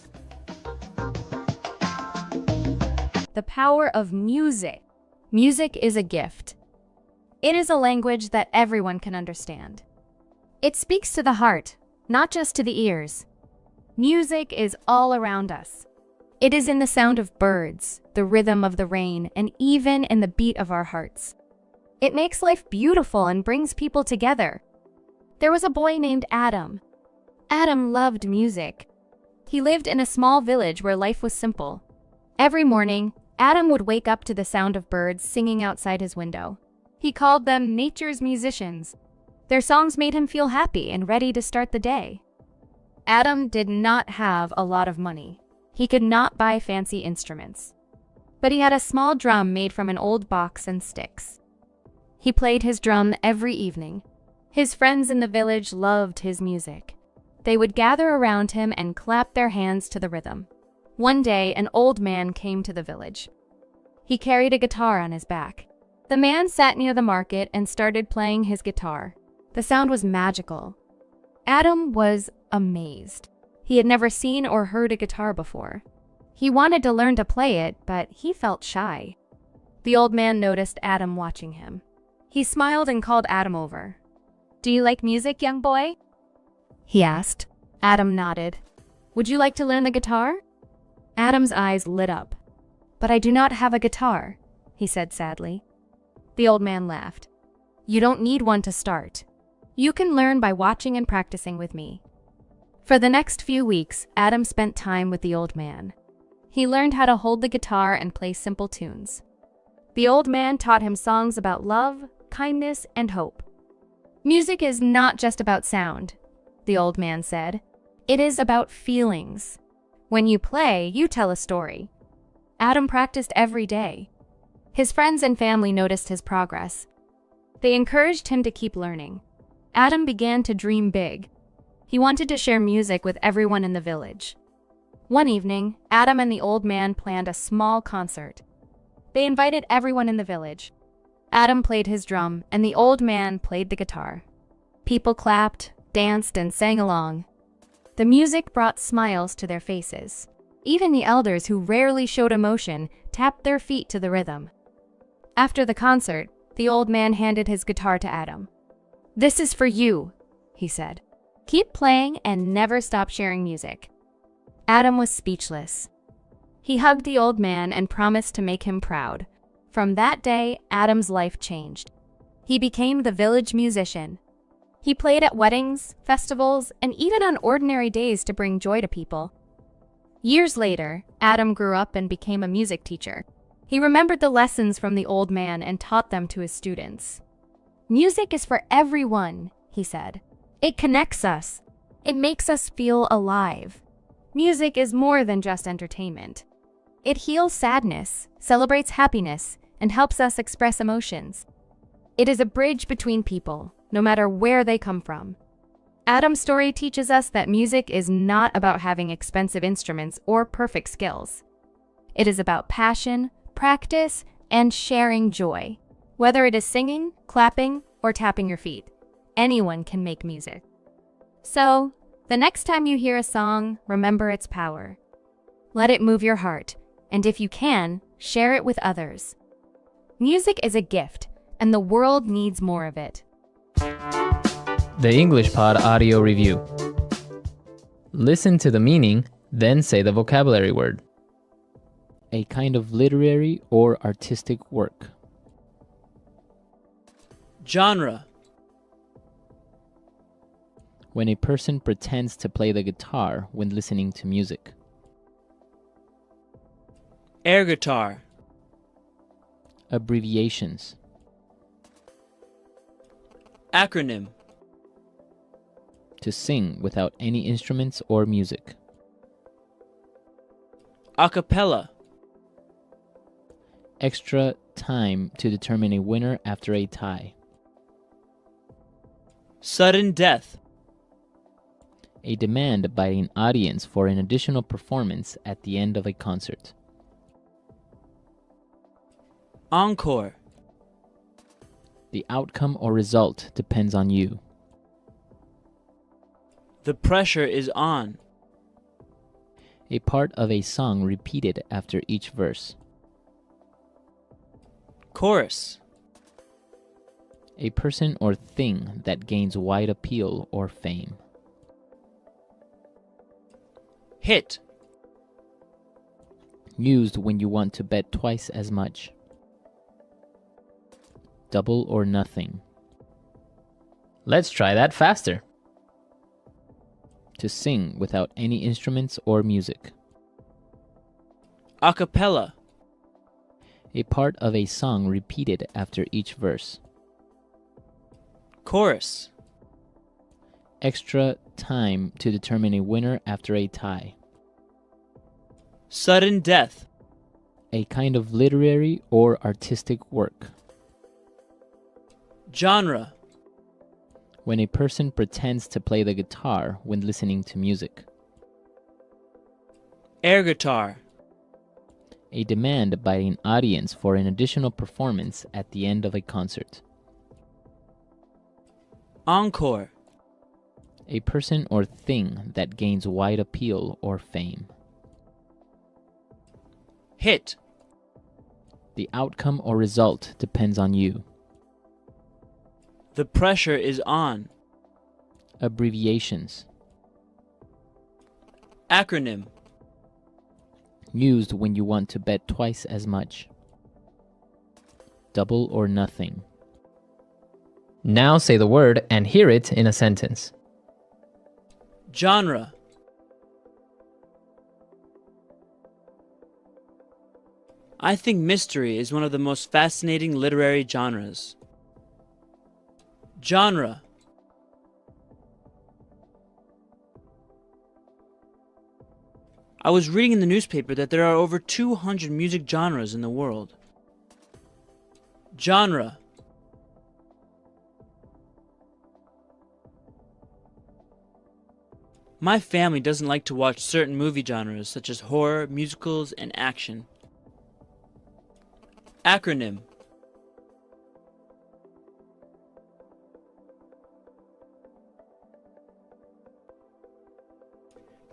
the power of music. Music is a gift. It is a language that everyone can understand. It speaks to the heart, not just to the ears. Music is all around us. It is in the sound of birds, the rhythm of the rain, and even in the beat of our hearts. It makes life beautiful and brings people together. There was a boy named Adam. Adam loved music. He lived in a small village where life was simple. Every morning, Adam would wake up to the sound of birds singing outside his window. He called them nature's musicians. Their songs made him feel happy and ready to start the day. Adam did not have a lot of money. He could not buy fancy instruments. But he had a small drum made from an old box and sticks. He played his drum every evening. His friends in the village loved his music. They would gather around him and clap their hands to the rhythm. One day, an old man came to the village. He carried a guitar on his back. The man sat near the market and started playing his guitar. The sound was magical. Adam was amazed. He had never seen or heard a guitar before. He wanted to learn to play it, but he felt shy. The old man noticed Adam watching him. He smiled and called Adam over. "Do you like music, young boy?" he asked. Adam nodded. "Would you like to learn the guitar?" Adam's eyes lit up. "But I do not have a guitar," he said sadly. The old man laughed. "You don't need one to start. You can learn by watching and practicing with me." For the next few weeks, Adam spent time with the old man. He learned how to hold the guitar and play simple tunes. The old man taught him songs about love, kindness, and hope. "Music is not just about sound," the old man said. "It is about feelings. When you play, you tell a story." Adam practiced every day. His friends and family noticed his progress. They encouraged him to keep learning. Adam began to dream big. He wanted to share music with everyone in the village. One evening, Adam and the old man planned a small concert. They invited everyone in the village. Adam played his drum, and the old man played the guitar. People clapped, danced, and sang along. The music brought smiles to their faces. Even the elders, who rarely showed emotion, tapped their feet to the rhythm. After the concert, the old man handed his guitar to Adam. "This is for you," he said. "Keep playing and never stop sharing music." Adam was speechless. He hugged the old man and promised to make him proud. From that day, Adam's life changed. He became the village musician. He played at weddings, festivals, and even on ordinary days to bring joy to people. Years later, Adam grew up and became a music teacher. He remembered the lessons from the old man and taught them to his students. "Music is for everyone," he said. "It connects us. It makes us feel alive. Music is more than just entertainment. It heals sadness, celebrates happiness, and helps us express emotions. It is a bridge between people, no matter where they come from." Adam's story teaches us that music is not about having expensive instruments or perfect skills. It is about passion, practice, and sharing joy. Whether it is singing, clapping, or tapping your feet, Anyone can make music. So, the next time you hear a song, remember its power. Let it move your heart, and if you can, share it with others. Music is a gift, and the world needs more of it. The English Pod Audio Review. Listen to the meaning, then say the vocabulary word. A kind of literary or artistic work. Genre. When a person pretends to play the guitar when listening to music. Air guitar. Abbreviations. Acronym. To sing without any instruments or music. A cappella. Extra time to determine a winner after a tie. Sudden death. A demand by an audience for an additional performance at the end of a concert. Encore. The outcome or result depends on you. The pressure is on. A part of a song repeated after each verse. Chorus. A person or thing that gains wide appeal or fame. Hit. Used when you want to bet twice as much. Double or nothing. Let's try that faster. To sing without any instruments or music. A cappella. A part of a song repeated after each verse. Chorus. Extra time to determine a winner after a tie. Sudden death. A kind of literary or artistic work. Genre. When a person pretends to play the guitar when listening to music. Air guitar. A demand by an audience for an additional performance at the end of a concert. Encore. A person or thing that gains wide appeal or fame. Hit. The outcome or result depends on you. The pressure is on. Abbreviations. Acronym. Used when you want to bet twice as much. Double or nothing. Now say the word and hear it in a sentence. Genre. I think mystery is one of the most fascinating literary genres. Genre. I was reading in the newspaper that there are over 200 music genres in the world. Genre. My family doesn't like to watch certain movie genres such as horror, musicals, and action. Acronym.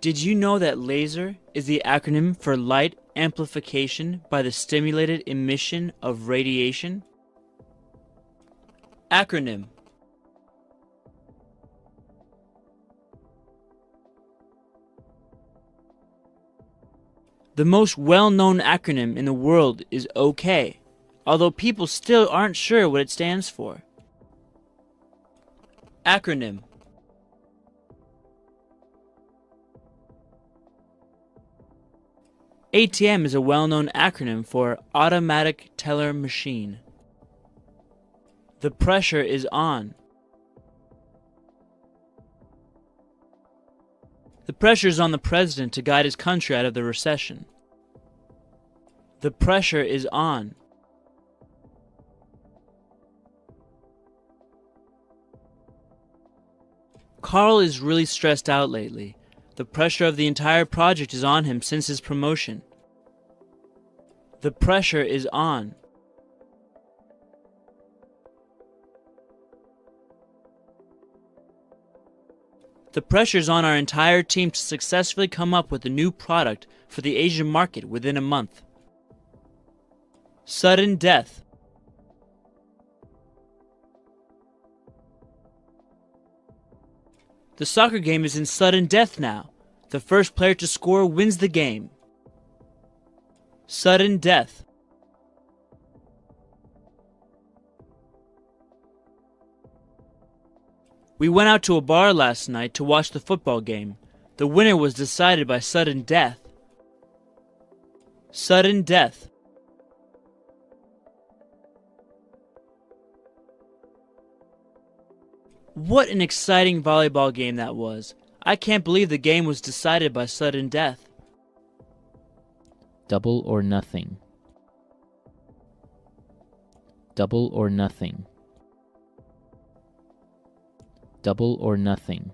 Did you know that LASER is the acronym for light amplification by the stimulated emission of radiation? Acronym. The most well-known acronym in the world is OK, although people still aren't sure what it stands for. Acronym. ATM is a well-known acronym for Automatic Teller Machine. The pressure is on. The pressure is on the president to guide his country out of the recession. The pressure is on. Carl is really stressed out lately. The pressure of the entire project is on him since his promotion. The pressure is on. The pressure is on our entire team to successfully come up with a new product for the Asian market within a month. Sudden death. The soccer game is in sudden death now. The first player to score wins the game. Sudden death. We went out to a bar last night to watch the football game. The winner was decided by sudden death. Sudden death. What an exciting volleyball game that was. I can't believe the game was decided by sudden death. Double or nothing. Double or nothing. Double or nothing.